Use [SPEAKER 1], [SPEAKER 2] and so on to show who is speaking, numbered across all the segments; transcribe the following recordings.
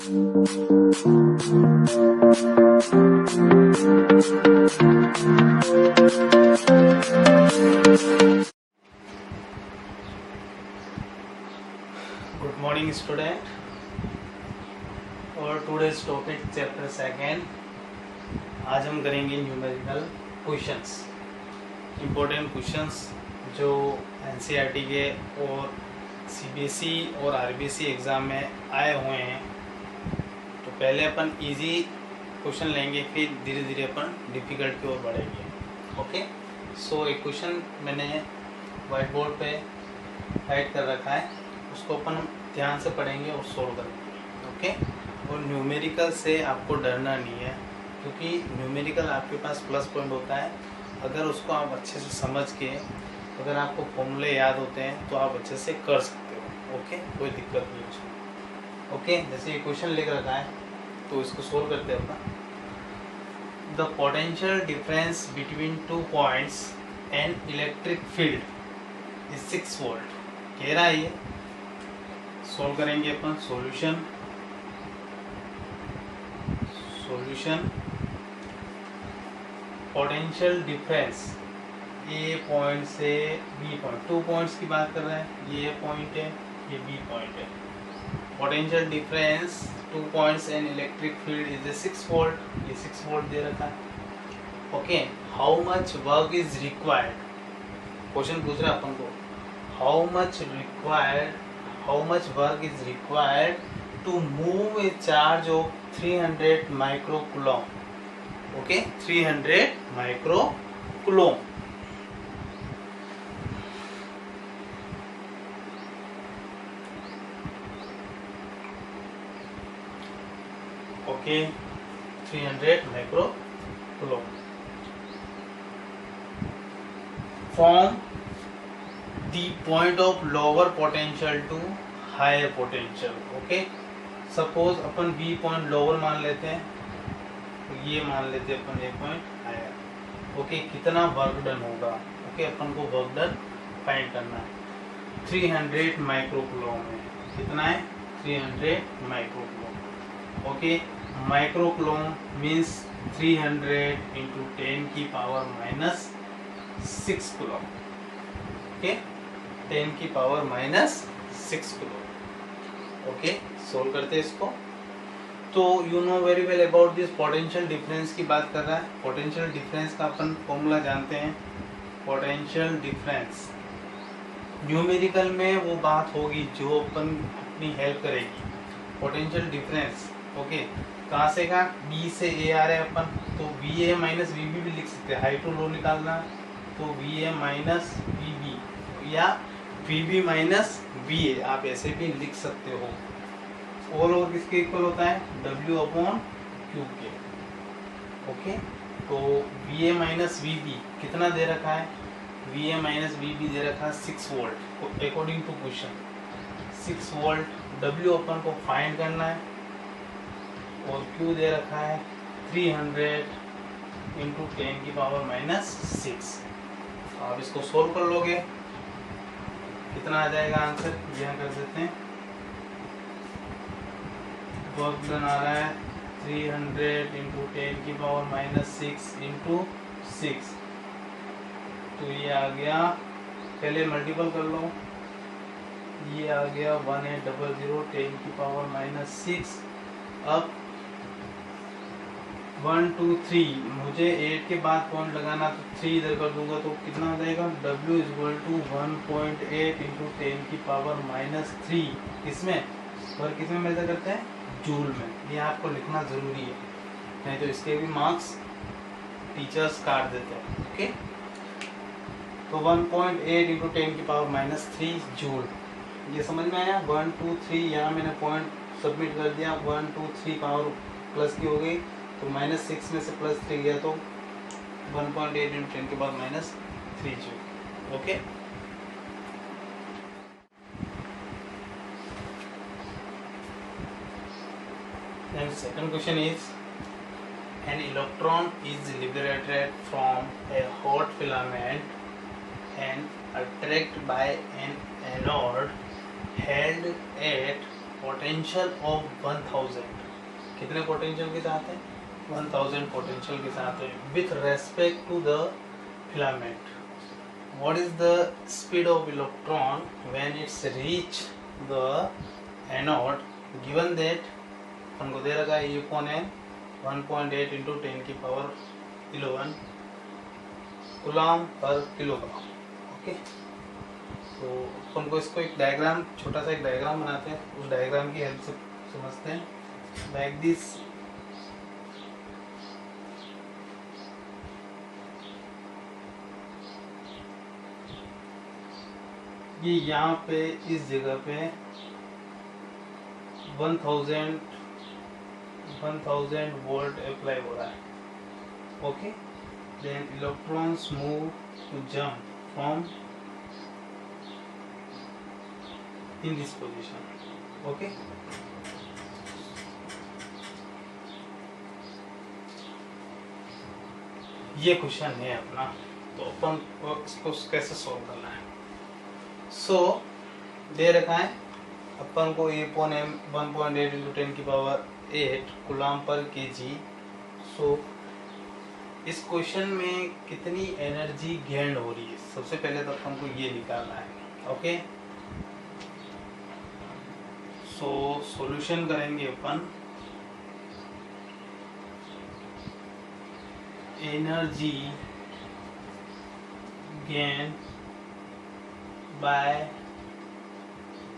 [SPEAKER 1] Good morning student. और today's topic chapter second. आज हम करेंगे न्यूमेरिकल क्वेश्चंस, इम्पोर्टेंट क्वेश्चंस जो एनसीईआरटी के और सीबीएसई और आरबीएसई एग्ज़ाम में आए हुए हैं। तो पहले अपन इजी क्वेश्चन लेंगे, फिर धीरे धीरे अपन डिफ़िकल्ट की ओर बढ़ेंगे। ओके, सो एक क्वेश्चन मैंने वाइट बोर्ड पे राइट कर रखा है, उसको अपन ध्यान से पढ़ेंगे और सोल्व करेंगे। ओके, और न्यूमेरिकल से आपको डरना नहीं है, क्योंकि न्यूमेरिकल आपके पास प्लस पॉइंट होता है। अगर उसको आप अच्छे से समझ के, अगर आपको फॉर्मूले याद होते हैं तो आप अच्छे से कर सकते हो। ओके, कोई दिक्कत नहीं है उसमें। ओके, जैसे ये क्वेश्चन लिख रखा है तो इसको सोल्व करते हैं अपना। The potential difference between 2 points and electric field is 6 volt कह रहा है। ये सोल्व करेंगे अपन। सॉल्यूशन पोटेंशियल डिफरेंस ए पॉइंट से बी पॉइंट, 2 पॉइंट्स की बात कर रहे हैं। ये पॉइंट है, ये बी पॉइंट है। Potential difference 2 points and electric field is 6 volt. ये 6 वोल्ट दे रखा है। Okay, how much work is required, question पूछ रहा है अपन को। How much work is required to move a charge of 300 microcoulomb. Okay, 300 microcoulomb. Okay, 300 microcoulomb from the point of lower potential to higher potential। Okay, suppose अपन B point lower मान लेते हैं, तो ये मान लेते हैं अपन A पॉइंट हायर। ओके, कितना वर्क डन होगा। ओके, अपन को वर्क डन फाइंड करना है। 300 माइक्रोकूलम है। कितना है? 300 microcoulomb. Okay, microcoulomb means 300 into 10 की पावर माइनस 6 कूलम। ओके, 10 की power minus 6 coulomb. Okay, solve करते हैं इसको। तो you know very well about this potential difference की बात कर रहा है। पोटेंशियल डिफरेंस का अपन फॉर्मूला जानते हैं। पोटेंशियल डिफरेंस न्यूमेरिकल में वो बात होगी जो अपन अपनी हेल्प करेगी। पोटेंशियल डिफरेंस ओके, कहाँ से कहाँ? बी से ए आ रहे हैं अपन, तो V A minus V B भी लिख सकते हैं। हाई टू लो निकालना तो V A minus V B या V B minus V A, आप ऐसे भी लिख सकते हो। ऑल ओवर किसके इक्वल होता है? W अपॉन क्यू के। ओके, तो V A minus V B कितना दे रखा है? V A minus V B दे रखा है 6 volt according to question. 6 volt W अपन को फाइंड करना है, और Q दे रखा है 300 इंटू 10 की पावर माइनस 6। आप इसको सोल्व कर लोगे, कितना आ जाएगा आंसर? यहाँ कर देते हैं। वर्क डन आ रहा है 300 इंटू 10 की पावर माइनस 6 इंटू 6, तो ये आ गया, पहले मल्टीपल कर लो, ये आ गया 1800 10 की पावर माइनस 6। अब 1 2 3, मुझे 8 के बाद पॉइंट लगाना, तो 3 इधर कर दूंगा तो कितना हो जाएगा? W इक्वल टू 1.8 इंटू 10 की पावर माइनस 3। इसमें और किसमें मेजर करते हैं? जूल में। ये आपको लिखना ज़रूरी है, नहीं तो इसके भी मार्क्स टीचर्स काट देते हैं। ओके, तो 1.8 इंटू 10 की पावर माइनस 3 जूल। ये समझ में आया? 1 2 3, यहाँ मैंने पॉइंट सबमिट कर दिया। 1 2 3 पावर प्लस की हो गई, तो माइनस 6 में से प्लस 3 गया, तो 1.8 इंटू 10 के बाद minus 3 joule. Okay, and second question is, an electron is liberated from a hot filament and attracted by an anode held at potential of 1000, कितने पोटेंशियल के साथ है? 1000 पोटेंशियल के साथ है with respect to the filament. What is the speed of electron when it's reach the anode? Given that अपन को दे रखा है E upon n 1.8 into 10 की power 11 coulomb per kilogram. Okay, तो अपन को इसको एक डायग्राम, छोटा सा एक डायग्राम बनाते हैं, उस डायग्राम की हेल्प से समझते हैं. लाइक दिस, ये यहाँ पे इस जगह पे 1000 वोल्ट अप्लाई हो रहा है. Okay, then electrons move to jump from in this position. Okay, ये क्वेश्चन है अपना, तो अपन को इसको कैसे सॉल्व करना है. सो दे रखा है अपन को E upon m 1.8 into 10 की पावर 8 कूलम पर kg. सो इस क्वेश्चन में कितनी एनर्जी गेन हो रही है, सबसे पहले तो अपन को ये निकालना है. ओके, सो सॉल्यूशन करेंगे अपन. Energy gain by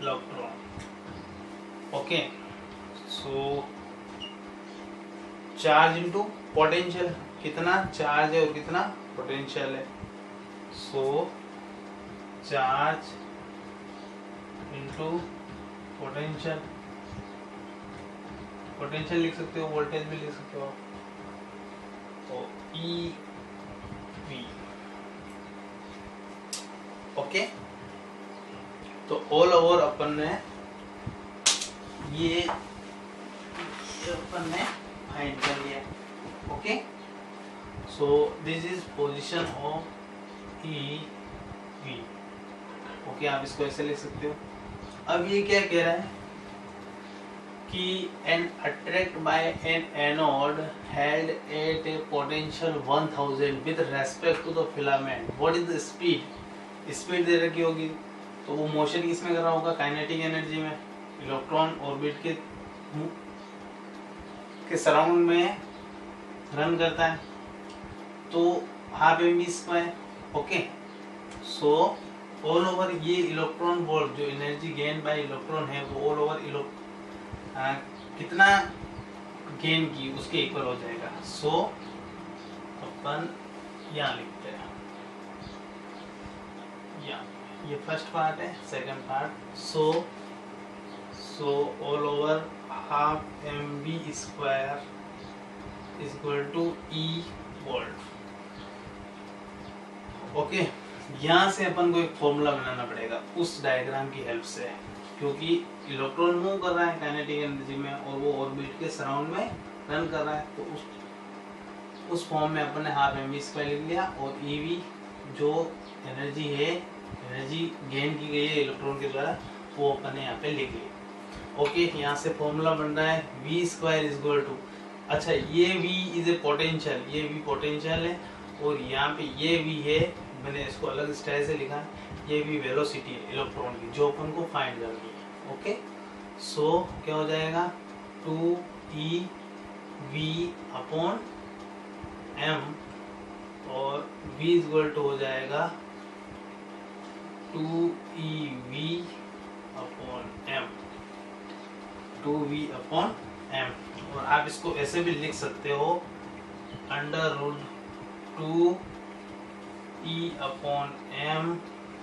[SPEAKER 1] electron. Okay, so charge into potential, कितना चार्ज है और कितना पोटेंशियल है. So charge into potential, potential लिख सकते हो, वोल्टेज भी लिख सकते हो. तो ई वी. ओके, तो ऑल ओवर अपन ने ये अपन ने फाइंड कर लिया. Okay, so this is position of E V. Okay, आप इसको ऐसे लिख सकते हो. अब ये क्या कह रहा है कि an attract by an anode held at a potential 1000 with respect to the filament. What is the speed? Speed दे रखी होगी, तो वो मोशन किसमें कर रहा होगा? काइनेटिक एनर्जी में. इलेक्ट्रॉन ऑर्बिट के सराउंड में रन करता है, तो half m square. Okay, so all over ये इलेक्ट्रॉन वोल्ट जो एनर्जी गेन बाय इलेक्ट्रॉन है वो ऑल ओवर कितना गेन की उसके इक्वल हो जाएगा. सो अपन यहाँ लिखते हैं, ये फर्स्ट पार्ट है. Second part, so all over half M B square is equal to E volt. Okay, यहाँ से अपन को एक फॉर्मूला बनाना पड़ेगा उस डायग्राम की हेल्प से, क्योंकि इलेक्ट्रॉन मूव कर रहा है काइनेटिक एनर्जी में और वो ऑर्बिट के सराउंड में रन कर रहा है. तो उस फॉर्म में अपन ने हाफ एम बी स्क्वायर लिख लिया, और ई वी जो एनर्जी है, एनर्जी गेन की गई है इलेक्ट्रॉन के द्वारा, वो अपन ने यहाँ पे लिख लिया. ओके, यहाँ से फॉर्मूला बन रहा है V square is equal to, अच्छा ये वी इज ए पोटेंशियल, ये वी पोटेंशियल है, और यहाँ पे ये वी है, मैंने इसको अलग स्टाइल से लिखा है, ये वी वेलोसिटी है इलेक्ट्रॉन की जो अपन को फाइंड करनी है. ओके, सो क्या हो जाएगा 2 वी अपॉन एम, और v इज इक्वल टू हो जाएगा 2ev upon m, 2v upon m. और आप इसको ऐसे भी लिख सकते हो under root 2e upon m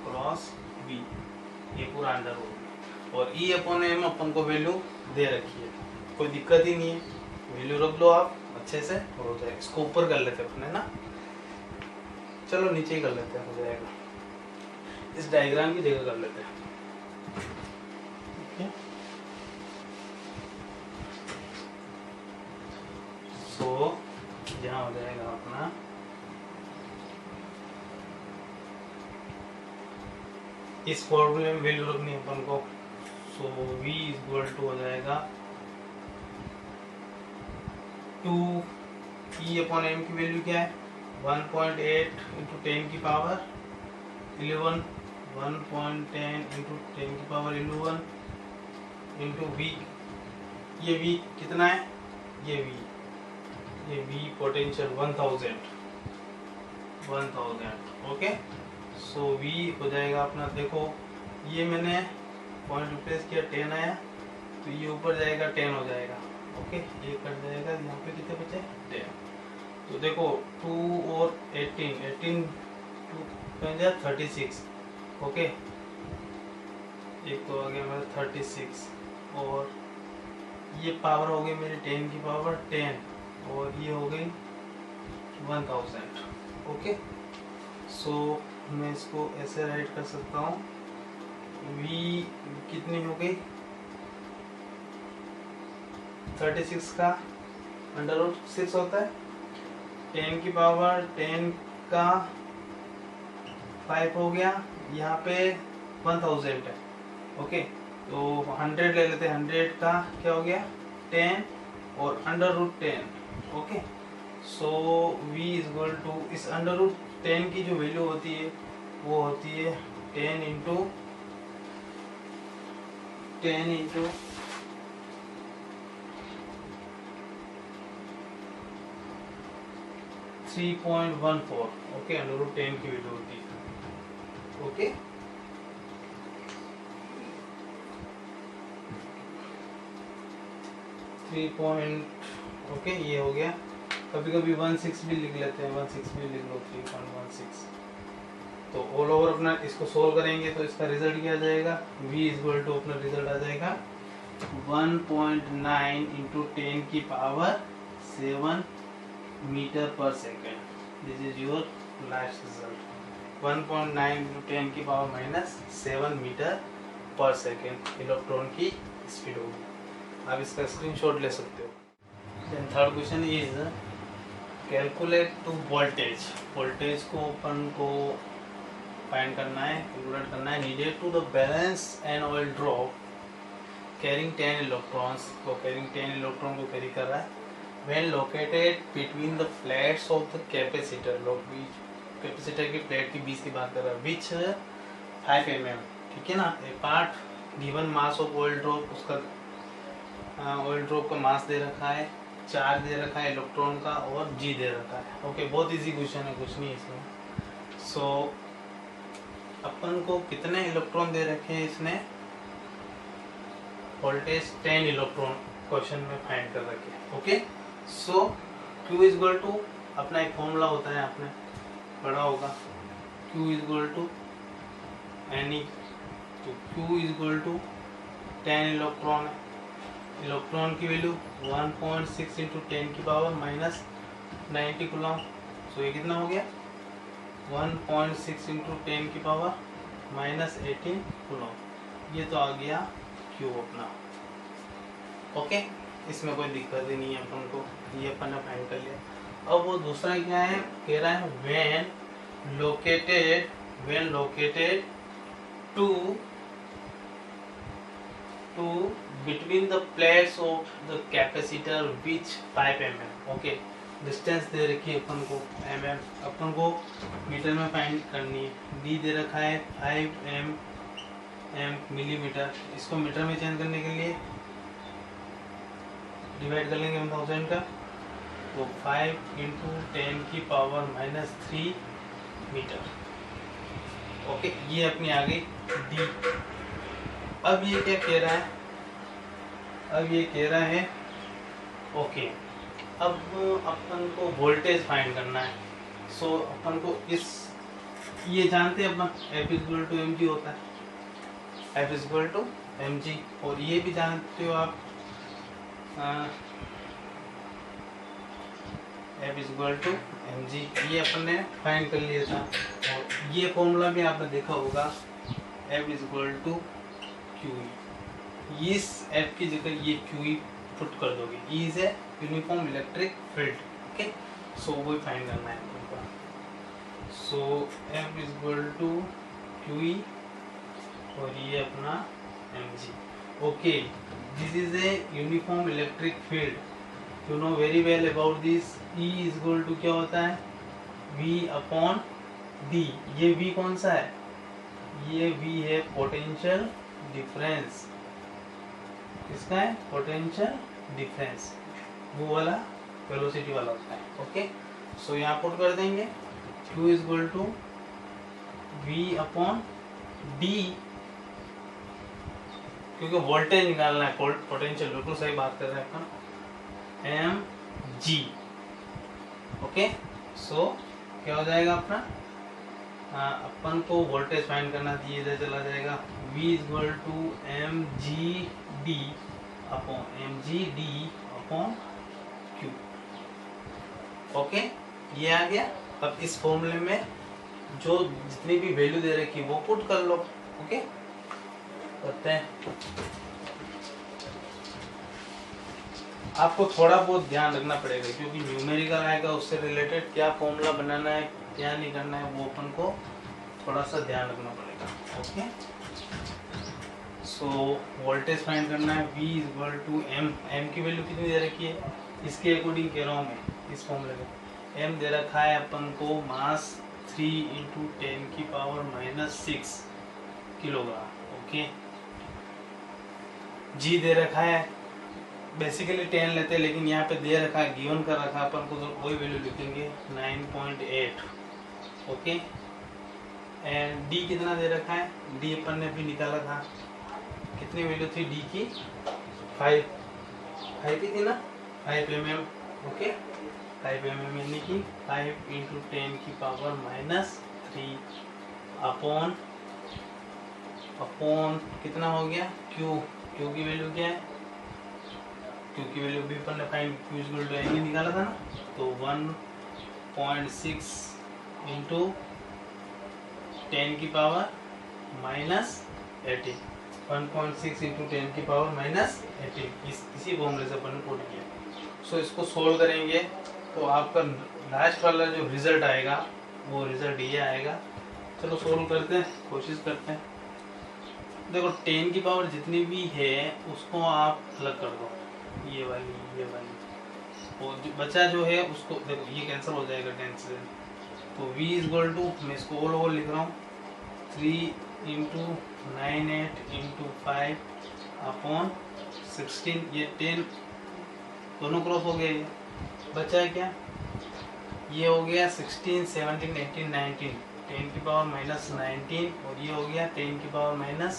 [SPEAKER 1] cross v, ये पूरा अंडर रूट. और e अपॉन m अपन को वैल्यू दे रखी है, कोई दिक्कत ही नहीं है, वैल्यू रख लो आप अच्छे से और हो जाएगा. इसको ऊपर कर लेते अपने ना, चलो नीचे ही कर लेते हैं, हो जाएगा. इस डायग्राम की जगह कर लेते हैं. सो यहाँ हो जाएगा अपना इस फॉर्मूले में वैल्यू रखनी है अपन को. सो v इक्वल टू हो जाएगा 2 e अपॉन m की वैल्यू क्या है 1.8 इंटू 10 की पावर 11 1.10 इंटू 10 की पावर 11 इंटू v। ये v कितना है ये v potential 1000 okay. So v हो जाएगा अपना, देखो ये मैंने पॉइंट रिप्लेस किया 10 आया तो ये ऊपर जाएगा 10 हो जाएगा ओके। ये कट जाएगा, यहाँ पे कितने बचे 10। तो देखो 2 और 18 2 36 ओके। एक तो आ गया मेरा 36 और ये पावर हो गई मेरी 10 की पावर 10 और ये हो गई 1000 ओके। सो मैं इसको ऐसे राइट कर सकता हूँ v कितनी हो गई 36 का √6 होता है 10 की पावर 10 का 5 हो गया, यहाँ पे 1000 है ओके। तो 100 ले लेते हैं, 100 का क्या हो गया 10 और √10 okay. So v equal to इस √10 की जो वैल्यू होती है वो होती है 10 इंटू 3.14 ओके। √10 की वैल्यू होती है ओके। ओके ये हो गया। कभी कभी 16 भी लिख लेते हैं, 16 भी लिख लो 3.16। तो ऑल ओवर अपना इसको सोल्व करेंगे तो इसका रिजल्ट क्या आ जाएगा v इक्वल टू अपना रिजल्ट आ जाएगा 1.9 इंटू 10 की power 7 metre per second. This is your last result 1.9 into 10 की power -7 metre per second electron की स्पीड होगी। आप इसका स्क्रीनशॉट ले सकते हो। Then third question is calculate to voltage को अपन को फाइंड करना है, कैलकुलेट करना है। Needed to the balance an oil drop carrying 10 electrons को कैरी कर रहा है when located between the plates of the capacitor. Capacitor की प्लेट के बीच की बात कर रहा है विच 5 mm ठीक है ना। A part given mass of oil drop, उसका ऑयल ड्रॉप का मास दे रखा है, चार्ज दे रखा है इलेक्ट्रॉन का और जी दे रखा है ओके। बहुत इजी क्वेश्चन है, कुछ नहीं इसमें। सो अपन को कितने इलेक्ट्रॉन दे रखे हैं इसने, वोल्टेज 10 इलेक्ट्रॉन क्वेश्चन में फाइंड कर रखे okay. So Q equal to अपना एक फॉर्मूला होता है, आपने पढ़ा होगा Q इक्वल टू एनी। तो Q इक्वल टू 10 इलेक्ट्रॉन है, इलेक्ट्रॉन की वैल्यू 1.6 इंटू 10 की पावर -90 कूलम। सो ये कितना हो गया 1.6 इंटू 10 की पावर -18 कूलम। ये तो आ गया Q अपना ओके। इसमें कोई दिक्कत ही नहीं है अपन को, ये अपन ने फाइंड कर लिया। अब वो दूसरा क्या है, कह रहा है when located to between the plates of the capacitor which 5 mm okay. Distance दे रखी है अपन को mm, अपन को मीटर में फाइंड करनी है। d दे रखा है 5 m मिलीमीटर। इसको मीटर में चेंज करने के लिए डिवाइड कर लेंगे 1000 का, तो 5 इंटू 10 की पावर -3 मीटर ओके। ये अपनी आ गई d। अब ये क्या कह रहा है, अब ये कह रहा है ओके अब अपन को वोल्टेज फाइंड करना है। सो अपन को इस ये जानते हैं अपन F इक्वल टू mg होता है, F इक्वल टू mg। और ये भी जानते हो आप F इक्वल टू mg, ये अपन ने फाइंड कर लिया था। और ये फॉर्मूला भी आपने देखा होगा F इक्वल टू QE। इस F की जगह ये QE पुट कर दोगे। E is a uniform electric field okay. So वही फाइंड करना है आपको। So F equal to QE और ये अपना mg। Okay, this is a uniform electric field. You know very well about this. E is equal to क्या होता है, V अपॉन D। ये V कौन सा है, ये V है पोटेंशियल डिफरेंस। किसका है, पोटेंशियल डिफरेंस, वो वाला वेलोसिटी वाला होता है। ओके, सो यहाँ पुट कर देंगे Q is equal to V upon D, क्योंकि वोल्टेज निकालना है, पोटेंशियल, बिल्कुल सही बात कर रहे हैं अपन, एम जी। ओके, सो क्या हो जाएगा अपना, अपन को वोल्टेज फाइंड करना चाहिए, इधर चला जाएगा V is equal to M G D upon Q। Okay, ये आ गया। अब इस फॉर्मूले में जो जितनी भी वैल्यू दे रखी है वो पुट कर लो। ओके, करते हैं। आपको थोड़ा बहुत ध्यान रखना पड़ेगा, क्योंकि न्यूमेरिकल आएगा, उससे रिलेटेड क्या फॉर्मूला बनाना है, क्या नहीं करना है, वो अपन को थोड़ा सा ध्यान रखना पड़ेगा। ओके, सो वोल्टेज फाइंड करना है, V is equal to M की वैल्यू कितनी दे रखी है, इसके अकॉर्डिंग कह रहा हूँ मैं इस फॉर्मूले में। M दे रखा है अपन को मास 3 × 10⁻⁻6 किलोग्राम। ओके, G दे रखा है, बेसिकली 10 लेते हैं, लेकिन यहाँ पे दे रखा है, गिवन कर रखा है अपन को, तो वही वैल्यू लिखेंगे 9.8। ओके, एंड D कितना दे रखा है, D अपन ने भी निकाला था, कितनी वैल्यू थी D की, 5 की थी ना, 5 mm। ओके, 5 mm यानी कि 5 × 10⁻³ अपॉन कितना हो गया, Q की वैल्यू क्या है, Q की वैल्यू भी अपन ने find, Q is equal to angle निकाला था ना, तो 1.6 × 10⁻⁻18, 1.6 × 10⁻⁻18, इसी फॉर्मूले से अपन ने पुट किया। सो इसको सोल्व करेंगे तो आपका लास्ट वाला जो रिजल्ट आएगा वो रिजल्ट ये आएगा। चलो सोल्व करते हैं, कोशिश करते हैं। देखो 10 की पावर जितनी भी है उसको आप अलग कर दो, ये वाली और बचा जो है उसको देखो, ये कैंसिल हो जाएगा 10 से। तो V इज इक्वल टू, मैं इसको ऑल ओवर लिख रहा हूँ, 3 × 98 × 5 अपॉन 16, ये 10 दोनों क्रॉस हो गए, बचा है क्या, ये हो गया 16, 17, 18, 19, 10⁻⁻19, और ये हो गया 10⁻⁻,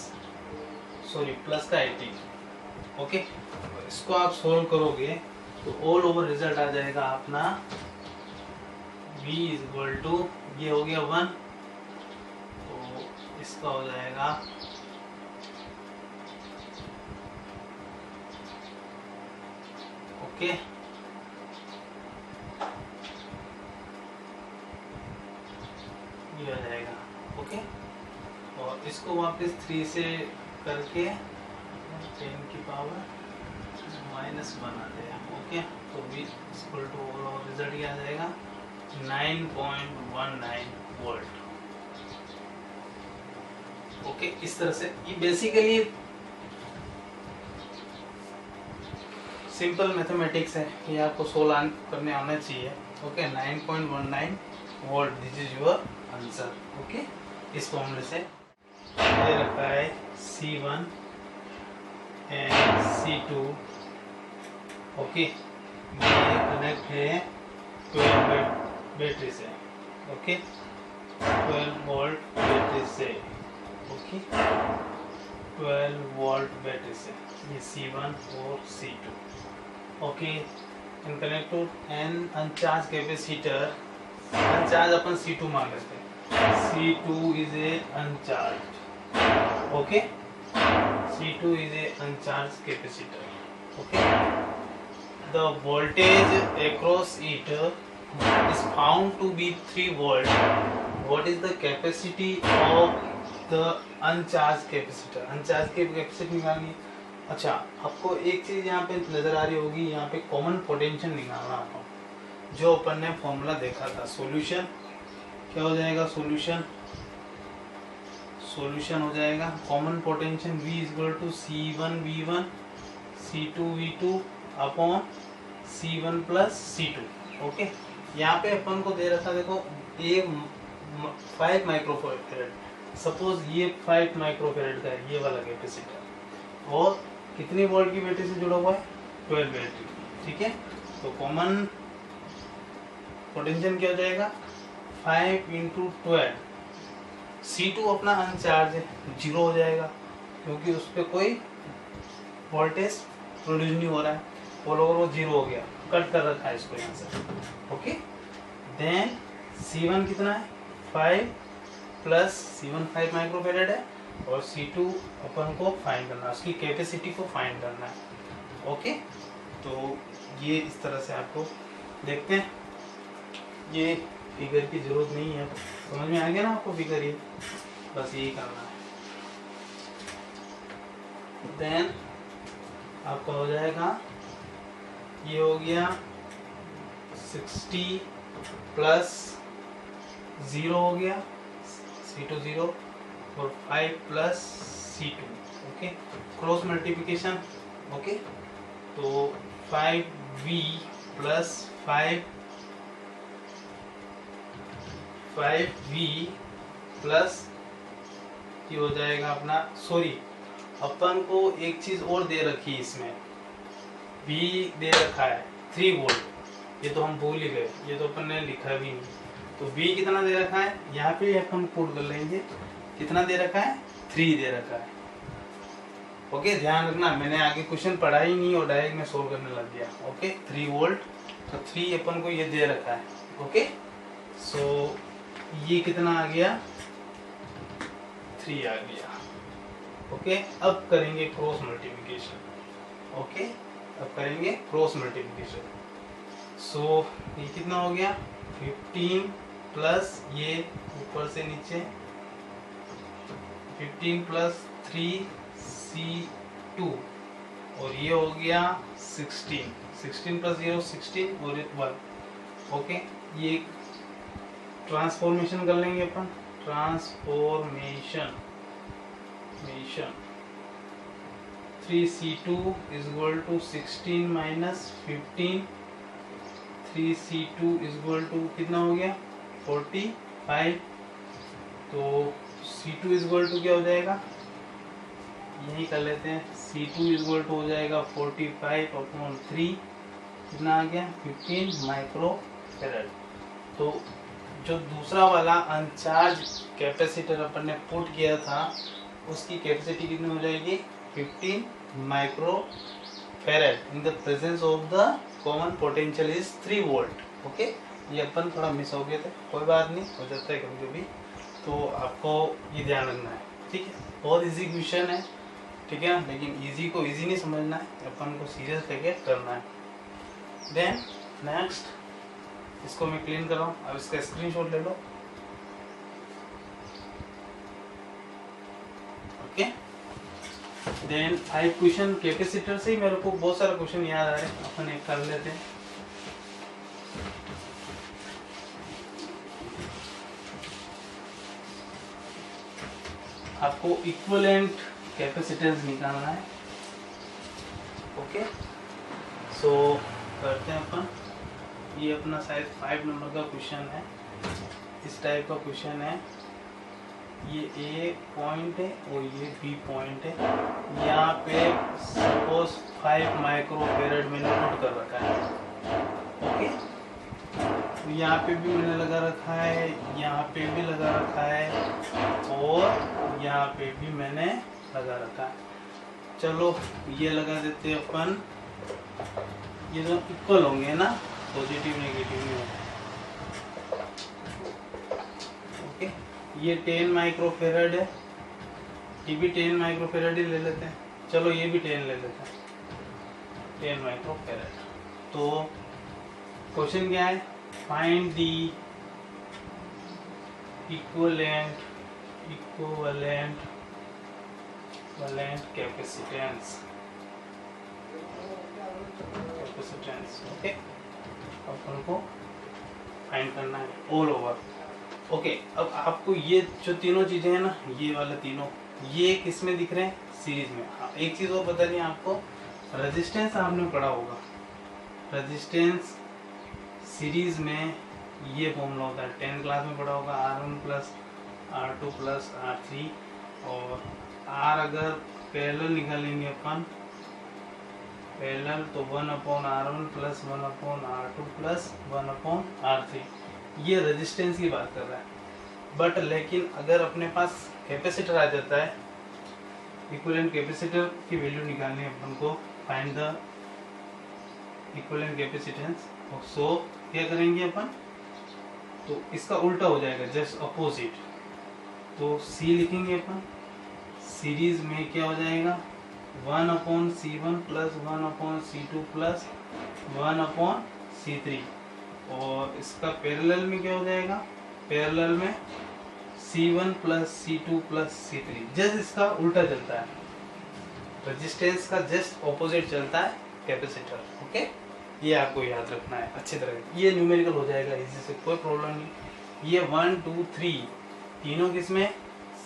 [SPEAKER 1] प्लस का 18। ओके, इसको आप सोल्व करोगे तो ऑल ओवर रिजल्ट आ जाएगा अपना V इज इक्वल टू, ये हो गया 1, तो इसका हो जाएगा ओके, ये आ जाएगा। ओके, और इसको वापस 3 से करके 10⁻⁻1 आते हैं। ओके, तो V इक्वल टू रिजल्ट क्या आ जाएगा 9.19 वोल्ट। ओके, इस तरह से ये बेसिकली सिंपल मैथमेटिक्स है, ये आपको सोल्व करने आना चाहिए। Okay, 9.19 volt, this is your answer. Okay, इस फॉर्मूले से ये रखा है C1 एंड C2। ओके, ये कनेक्ट है 12 बैटरी से। ओके, 12 वोल्ट बैटरी से। ओके, 12 वोल्ट बैटरी से, ये C1 और C2। Okay, and connect to an uncharge capacitor, uncharge अपन C2 मान लेते हैं, C2 is a uncharged. Okay, C2 is a uncharged capacitor. Okay, the voltage across it is found to be 3 volt. What is the capacity of the uncharged capacitor? uncharged की capacity निकालनी। अच्छा, आपको एक चीज यहाँ पे नजर आ रही होगी, यहाँ पे कॉमन पोटेंशियल निकालना आपको, जो अपन ने फॉर्मूला देखा था। सॉल्यूशन क्या हो जाएगा, सॉल्यूशन सॉल्यूशन हो जाएगा common potential V equal to C1V1 C2V2 upon C1 plus C2। Okay, यहाँ पे अपन को दे रखा देखो ये 5 माइक्रोफेरेड, सपोज ये 5 माइक्रोफेरेड का है ये वाला कैपेसिटर और कितनी वोल्ट की बैटरी से जुड़ा हुआ है 12 बैटरी। ठीक है, तो कॉमन पोटेंशियल क्या हो जाएगा 5 इंटू 12। C2 अपना अनचार्ज है, जीरो हो जाएगा क्योंकि उस पर कोई वोल्टेज प्रोड्यूस नहीं हो रहा है, ऑल ओवर वो जीरो हो गया, कट कर रखा है इसको यहाँ से। ओके, देन C1 कितना है 5 प्लस C1 5 माइक्रोफेरेड है और C2 अपन को फाइंड करना है, उसकी कैपेसिटी को फाइंड करना है। ओके, तो ये इस तरह से आपको देखते हैं, ये फिगर की जरूरत नहीं है, समझ में आ गया ना आपको फिगर, ये बस यही करना है। देन आपका हो जाएगा ये हो गया 60 प्लस 0 हो गया C2 0 और 5 plus C2। Okay, cross multiplication. Okay, तो 5V प्लस 5V प्लस ये हो जाएगा अपना, सॉरी अपन को एक चीज और दे रखी है इसमें, V दे रखा है 3 वोल्ट, ये तो हम भूल ही गए, ये तो अपन ने लिखा भी नहीं। तो V कितना दे रखा है यहाँ पे अपन पुट कर लेंगे, कितना दे रखा है 3 दे रखा है। ओके, ध्यान रखना मैंने आगे क्वेश्चन पढ़ा ही नहीं और डायरेक्ट में सोल्व करने लग गया। ओके, 3 वोल्ट, तो 3 अपन को ये दे रखा है। ओके, सो ये कितना आ गया 3 आ गया। ओके, अब करेंगे क्रॉस मल्टीप्लिकेशन। ओके, अब करेंगे क्रॉस मल्टीप्लिकेशन। सो ये कितना हो गया 15 प्लस ये ऊपर से नीचे 15 प्लस 3C2 और ये हो गया 16 प्लस 0 16 और 1। ओके, ये ट्रांसफॉर्मेशन कर लेंगे अपन, transformation 3C2 is equal to 16 minus 15, 3C2 is equal to कितना हो गया 45। तो C2 इज इक्वल टू क्या हो जाएगा, यही कर लेते हैं, C2 इज इक्वल टू हो जाएगा 45 अपॉन 3, कितना आ गया 15 माइक्रोफेरेड। तो जो दूसरा वाला अनचार्ज कैपेसिटर अपन ने पुट किया था उसकी कैपेसिटी कितनी हो जाएगी 15 microfarad in the presence of the common potential is 3 volt. Okay, ये अपन थोड़ा मिस हो गए थे, कोई बात नहीं, हो जाता है कभी कभी, तो आपको ये ध्यान रखना है। ठीक है, बहुत इजी क्वेश्चन है, ठीक है, लेकिन इजी को इजी नहीं समझना है, अपन को सीरियस लेके करना है। देन नेक्स्ट इसको मैं क्लीन कर रहा हूँ, अब इसका स्क्रीनशॉट ले लो। ओके, देन 5 क्वेश्चन कैपेसिटर से ही मेरे को बहुत सारे क्वेश्चन याद आ रहे हैं, अपन एक कर लेते हैं। आपको इक्विवेलेंट कैपेसिटेंस निकालना है। ओके, सो करते हैं अपन, ये अपना शायद 5 नंबर का क्वेश्चन है, इस टाइप का क्वेश्चन है, ये A पॉइंट है और ये B पॉइंट है, यहाँ पे सपोज 5 माइक्रोफेरेड मैंने पुट कर रखा है। ओके, तो यहाँ पे भी मैंने लगा रखा है, यहाँ पे भी लगा रखा है और यहाँ पे भी मैंने लगा रखा है। चलो ये लगा देते हैं अपन, ये तो इक्वल होंगे ना, पॉजिटिव नेगेटिव में। ओके, ये 10 माइक्रोफेरेड है, ये भी 10 माइक्रोफेरेड ही ले लेते हैं, चलो ये भी 10 ले लेते हैं, 10 माइक्रोफेरेड। तो क्वेश्चन क्या है, find the equivalent capacitance. Okay, अपन को फाइंड करना है ऑल ओवर। ओके, अब आपको ये जो तीनों चीजें हैं ना, ये वाले तीनों, ये किस में दिख रहे हैं? सीरीज में। हाँ, एक चीज और बता दी आपको, रेजिस्टेंस आपने पढ़ा होगा, रेजिस्टेंस सीरीज में ये फॉर्मूला होता है, 10 क्लास में पढ़ा होगा, R1 plus R2 plus R3, और R अगर पैरेलल निकालेंगे अपन, पैरेलल तो 1/R1 plus 1/R2 plus 1/R3, ये रेजिस्टेंस की बात कर रहा है। बट लेकिन अगर अपने पास कैपेसिटर आ जाता है, इक्विवेलेंट कैपेसिटर की वैल्यू निकालनी है अपन को, फाइंड द इक्विवेलेंट कैपेसिटेंस। सो क्या करेंगे अपन, तो इसका उल्टा हो जाएगा, जस्ट अपोजिट। तो C लिखेंगे अपन, सीरीज में क्या हो जाएगा, 1/C1 plus 1/C2 plus 1/C3, और इसका पैरेलल में क्या हो जाएगा, पैरेलल में C1 plus C2 plus C3, just इसका उल्टा चलता है, रेजिस्टेंस का जस्ट ऑपोजिट चलता है कैपेसिटर। ओके, ये आपको याद रखना है अच्छी तरह, ये न्यूमेरिकल हो जाएगा इसी से, कोई प्रॉब्लम नहीं। ये 1 2 3 तीनों किसमें,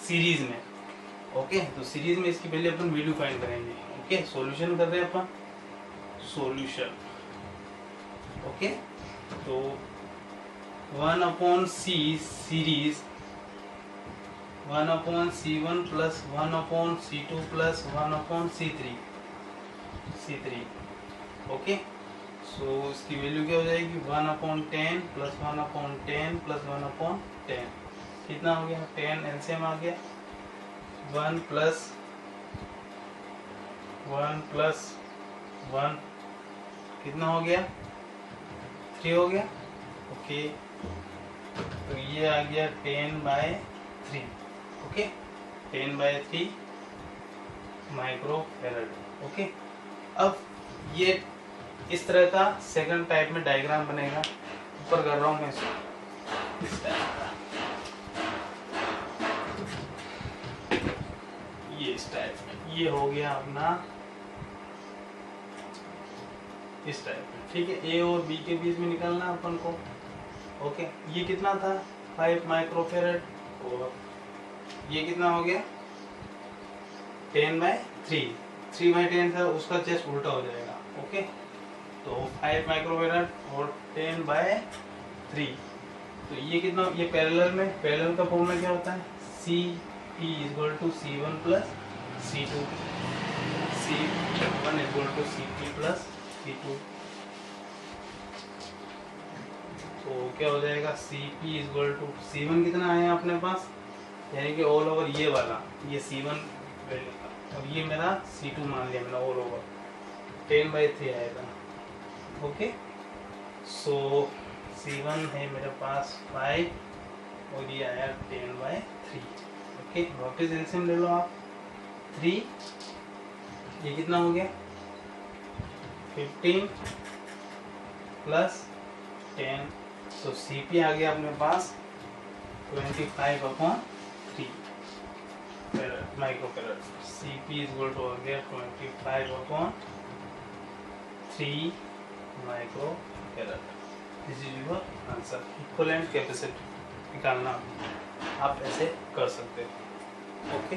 [SPEAKER 1] सीरीज में। ओके, तो सीरीज में इसकी पहले अपन वैल्यू फाइंड करेंगे। ओके, सॉल्यूशन कर रहे हैं अपन, सॉल्यूशन। ओके, तो 1/C series 1/C1 plus 1/C2 plus 1/C3। Okay, so इसकी वैल्यू क्या हो जाएगी, 1/10 प्लस 1/10 प्लस 1/10, कितना हो गया, 10 एलसीएम आ गया, 1 प्लस 1 कितना हो गया, 3 हो गया। ओके, तो ये आ गया 10/3। Okay, 10/3 microfarad. ओके, अब ये इस तरह का सेकंड टाइप में डायग्राम बनेगा, ऊपर कर रहा हूँ मैं इसको, इस टाइप का, ये इस टाइप में, ये हो गया अपना इस टाइप में। ठीक है, ए और बी के बीच में निकालना अपन को। ओके, ये कितना था, 5 माइक्रोफैरड, और ये कितना हो गया, 10/3, 3/10 था, उसका जस्ट उल्टा हो जाएगा। ओके, तो 5 माइक्रोफैरड और 10/3, तो ये कितना, ये पैरेलल में, पैरेलल का फॉर्मूला क्या होता है, CP = C1 plus C2, C1 = CP plus C2, तो क्या हो जाएगा, CP = C1 कितना आया अपने पास, यानी कि ऑल ओवर ये वाला, ये C1 और ये मेरा C2 मान लिया मैंने, ऑल ओवर 10/3 आएगा। ओके, सो C1 है मेरे पास 5 और ये आया 10/3। ओके, वापस एलसीएम ले लो आप, 3, ये कितना हो गया, 15 प्लस 10, तो CP आ गया अपने पास 25/3 माइक्रोफैरड। CP = आ गया 25/3 microfarad. This is your answer. Equivalent capacity निकालना आप ऐसे कर सकते हो। ओके।